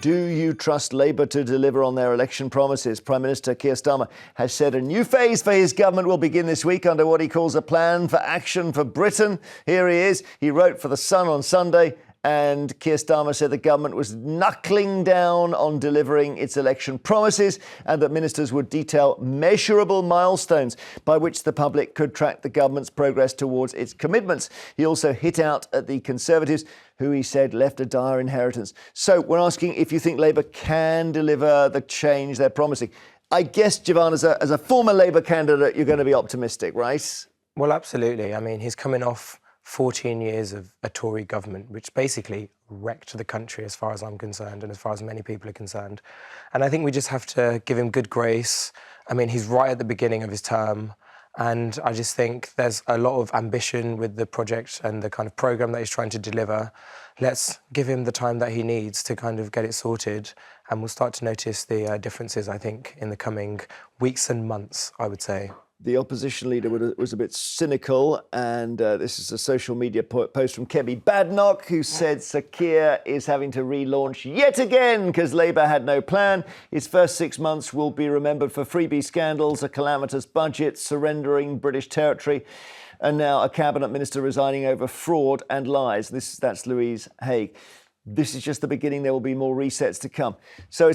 Do you trust Labour to deliver on their election promises? Prime Minister Keir Starmer has said a new phase for his government will begin this week under what he calls a plan for action for Britain. Here he is. He wrote for The Sun on Sunday, and Keir Starmer said the government was knuckling down on delivering its election promises and that ministers would detail measurable milestones by which the public could track the government's progress towards its commitments. He also hit out at the Conservatives, who he said left a dire inheritance. So we're asking if you think Labour can deliver the change they're promising. I guess, Jovan, as a former Labour candidate, you're going to be optimistic, right? Well, absolutely. I mean, he's coming off 14 years of a Tory government, which basically wrecked the country as far as I'm concerned and as far as many people are concerned. And I think we just have to give him good grace. I mean, he's right at the beginning of his term. And I just think there's a lot of ambition with the project and the kind of programme that he's trying to deliver. Let's give him the time that he needs to kind of get it sorted. And we'll start to notice the differences, I think, in the coming weeks and months, I would say. The opposition leader was a bit cynical, and this is a social media post from Kemi Badenoch, who said Sir Keir is having to relaunch yet again because Labour had no plan. His first 6 months will be remembered for freebie scandals, a calamitous budget, surrendering British territory, and now a cabinet minister resigning over fraud and lies. That's Louise Haigh. This is just the beginning. There will be more resets to come. So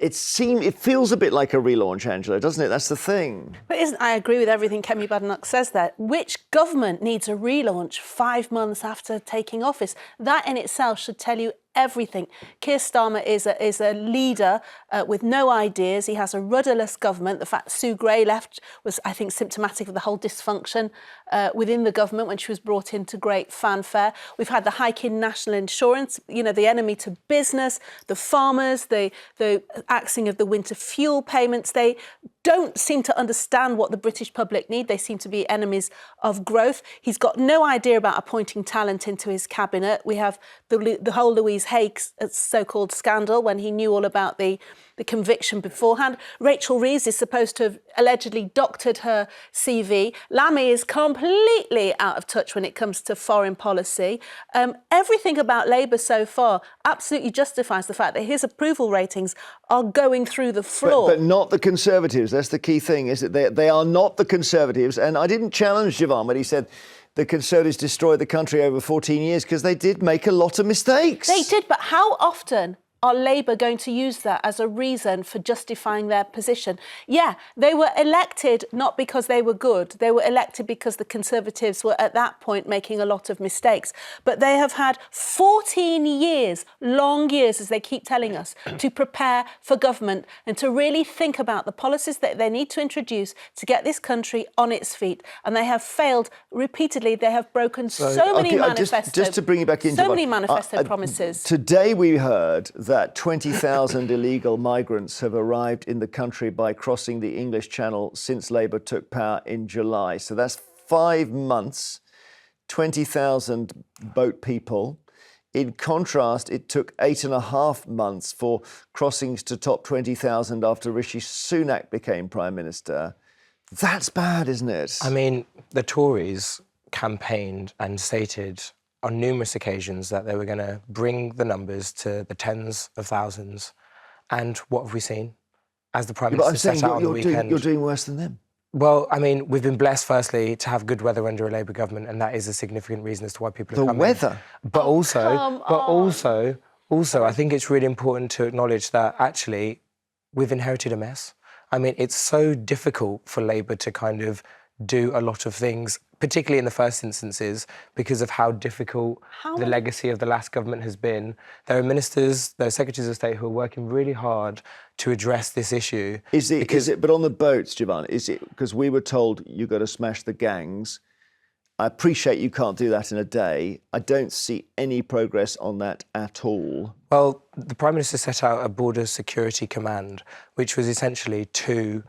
it feels a bit like a relaunch, Angela, doesn't it? That's the thing. But I agree with everything Kemi Badenoch says there. Which government needs a relaunch 5 months after taking office? That in itself should tell you everything. Keir Starmer is a leader with no ideas. He has a rudderless government. The fact Sue Gray left was, I think, symptomatic of the whole dysfunction within the government when she was brought into great fanfare. We've had the hike in national insurance, you know, the enemy to business, the farmers, the axing of the winter fuel payments. They don't seem to understand what the British public need. They seem to be enemies of growth. He's got no idea about appointing talent into his cabinet. We have the whole Louise Haigh so-called scandal when he knew all about the conviction beforehand. Rachel Reeves is supposed to have allegedly doctored her CV. Lammy is completely out of touch when it comes to foreign policy. Everything about Labour so far absolutely justifies the fact that his approval ratings are going through the floor. But not the Conservatives. That's the key thing, is that they are not the Conservatives. And I didn't challenge Jovan when he said the Conservatives destroyed the country over 14 years because they did make a lot of mistakes. They did, but how often are Labour going to use that as a reason for justifying their position? Yeah, they were elected not because they were good. They were elected because the Conservatives were at that point making a lot of mistakes. But they have had 14 years, long years, as they keep telling us, to prepare for government and to really think about the policies that they need to introduce to get this country on its feet. And they have failed repeatedly. They have broken so many manifestos. Just to bring you back in, so many manifesto promises. Today we heard that 20,000 illegal migrants have arrived in the country by crossing the English Channel since Labour took power in July. So that's 5 months, 20,000 boat people. In contrast, it took 8.5 months for crossings to top 20,000 after Rishi Sunak became Prime Minister. That's bad, isn't it? I mean, the Tories campaigned and stated on numerous occasions that they were going to bring the numbers to the tens of thousands. And what have we seen? As the Prime Minister set out on the weekend. You're doing worse than them. Well, I mean, we've been blessed, firstly, to have good weather under a Labour government, and that is a significant reason as to why people are coming. The weather? But also, I think it's really important to acknowledge that, actually, we've inherited a mess. I mean, it's so difficult for Labour to kind of do a lot of things, particularly in the first instances, because of how difficult the legacy of the last government has been. There are ministers, there are secretaries of state who are working really hard to address this issue. But on the boats, Jovan, is it because we were told you've got to smash the gangs? I appreciate you can't do that in a day. I don't see any progress on that at all. Well, the Prime Minister set out a border security command, which was essentially to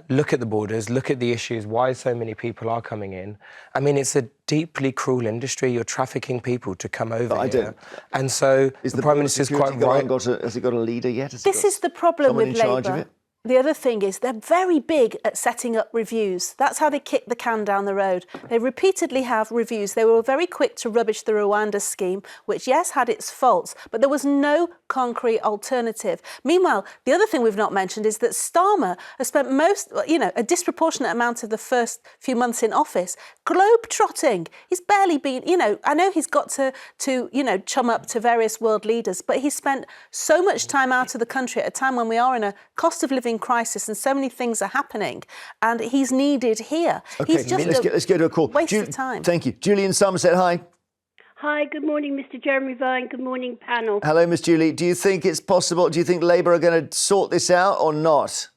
look at the borders, look at the issues, why so many people are coming in. I mean, it's a deeply cruel industry. You're trafficking people to come over here. And so the Prime Minister's quite right. Has it got a leader yet? This is the problem with Labour. Someone in charge of it? The other thing is they're very big at setting up reviews. That's how they kick the can down the road. They repeatedly have reviews. They were very quick to rubbish the Rwanda scheme, which, yes, had its faults, but there was no concrete alternative. Meanwhile, the other thing we've not mentioned is that Starmer has spent a disproportionate amount of the first few months in office globe-trotting. He's barely been, I know he's got to chum up to various world leaders, but he's spent so much time out of the country at a time when we are in a cost of living crisis and so many things are happening, and he's needed here. Okay, He's just let's go to a call. Waste of time. Thank you. Julie in Somerset, hi. Hi, good morning, Mr. Jeremy Vine. Good morning, panel. Hello, Miss Julie. Do you think it's possible? Do you think Labour are going to sort this out or not?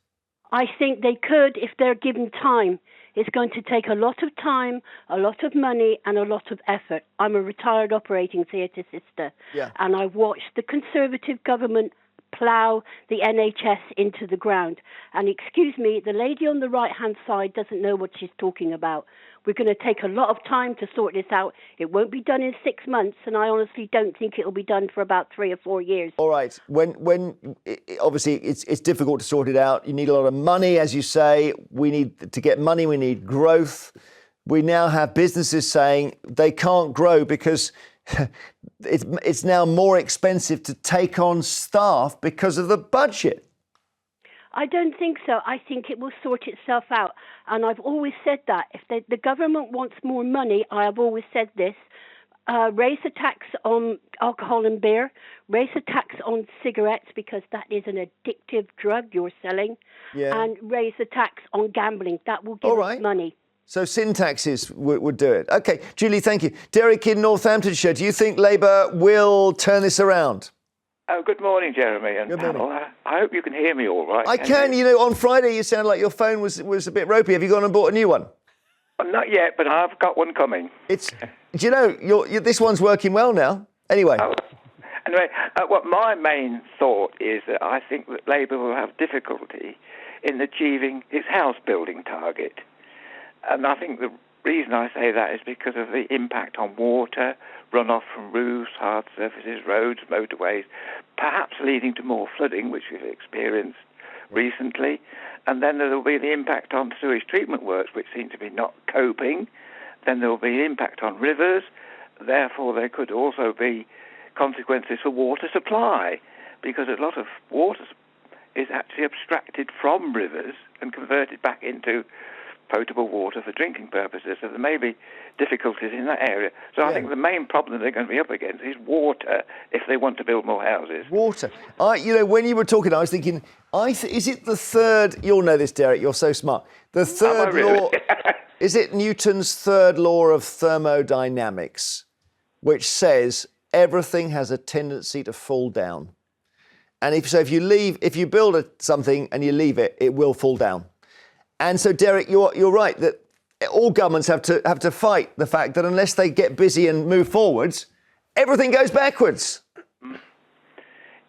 I think they could if they're given time. It's going to take a lot of time, a lot of money, and a lot of effort. I'm a retired operating theatre sister, and I watched the Conservative government plough the NHS into the ground. And excuse me, the lady on the right-hand side doesn't know what she's talking about. We're going to take a lot of time to sort this out. It won't be done in 6 months, and I honestly don't think it'll be done for about 3 or 4 years. All right. Obviously it's difficult to sort it out. You need a lot of money, as you say. We need to get money. We need growth. We now have businesses saying they can't grow because it's now more expensive to take on staff because of the budget. I don't think so. I think it will sort itself out. And I've always said that. If the government wants more money, I have always said this, raise the tax on alcohol and beer, raise the tax on cigarettes because that is an addictive drug you're selling, and raise the tax on gambling. That will give us money. So sin taxes would do it. OK, Julie, thank you. Derek in Northamptonshire, do you think Labour will turn this around? Oh, good morning, Jeremy and panel. I hope you can hear me all right. I can. On Friday you sounded like your phone was a bit ropey. Have you gone and bought a new one? Well, not yet, but I've got one coming. This one's working well now. Anyway. Anyway, what my main thought is that I think that Labour will have difficulty in achieving its house building target. And I think the reason I say that is because of the impact on water, runoff from roofs, hard surfaces, roads, motorways, perhaps leading to more flooding, which we've experienced recently. And then there will be the impact on sewage treatment works, which seem to be not coping. Then there will be impact on rivers. Therefore, there could also be consequences for water supply, because a lot of water is actually abstracted from rivers and converted back into potable water for drinking purposes. So there may be difficulties in that area. So I think the main problem they're going to be up against is water if they want to build more houses. Water. When you were talking, I was thinking, is it the third, you'll know this, Derek, you're so smart. The third law, is it Newton's third law of thermodynamics, which says everything has a tendency to fall down. And if you build something and you leave it, it will fall down. And so, Derek, you're right that all governments have to fight the fact that unless they get busy and move forwards, everything goes backwards.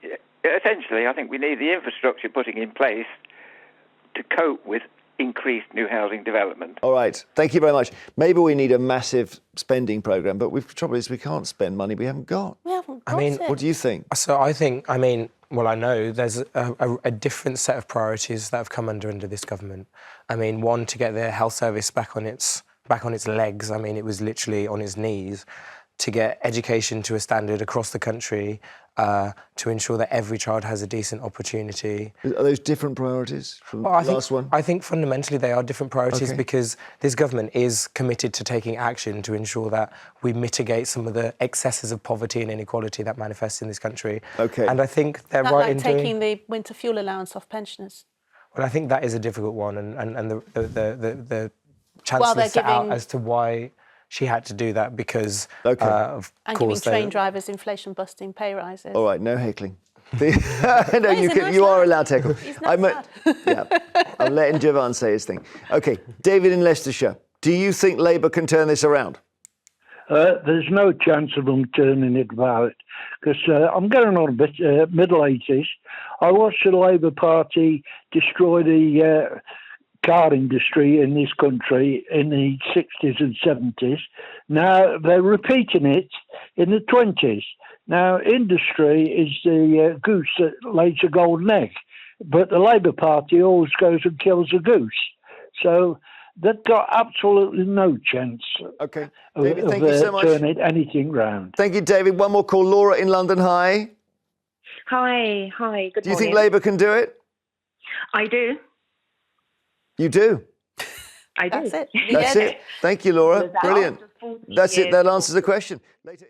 Yeah, essentially, I think we need the infrastructure putting in place to cope with increased new housing development. All right. Thank you very much. Maybe we need a massive spending programme, but the trouble is we can't spend money we haven't got. We haven't got it. What do you think? So I know there's a different set of priorities that have come under this government. One, to get the health service back on its legs. It was literally on its knees. To get education to a standard across the country, to ensure that every child has a decent opportunity. Are those different priorities from the last one? I think fundamentally they are different priorities because this government is committed to taking action to ensure that we mitigate some of the excesses of poverty and inequality that manifests in this country. Okay. And I think they're right in taking the winter fuel allowance off pensioners. Well, I think that is a difficult one, and the Chancellor set out as to why she had to do that because of and giving train drivers inflation-busting pay rises. All right, no heckling. No, you are allowed to heckle. He's not bad. I'm letting Jovan say his thing. OK, David in Leicestershire, do you think Labour can turn this around? There's no chance of them turning it about because I'm getting on a bit, middle 80s. I watched the Labour Party destroy the car industry in this country in the 60s and 70s. Now they're repeating it in the 20s. Now industry is the goose that lays a golden egg. but the Labour Party always goes and kills a goose. So they've got absolutely no chance David, thank you so much. turning anything round. Thank you, David. One more call. Laura in London. Hi. Hi, good morning. Do you think Labour can do it? I do. You do? I do. That's it. That's it. Thank you, Laura. Brilliant. That's it. That answers the question. Later.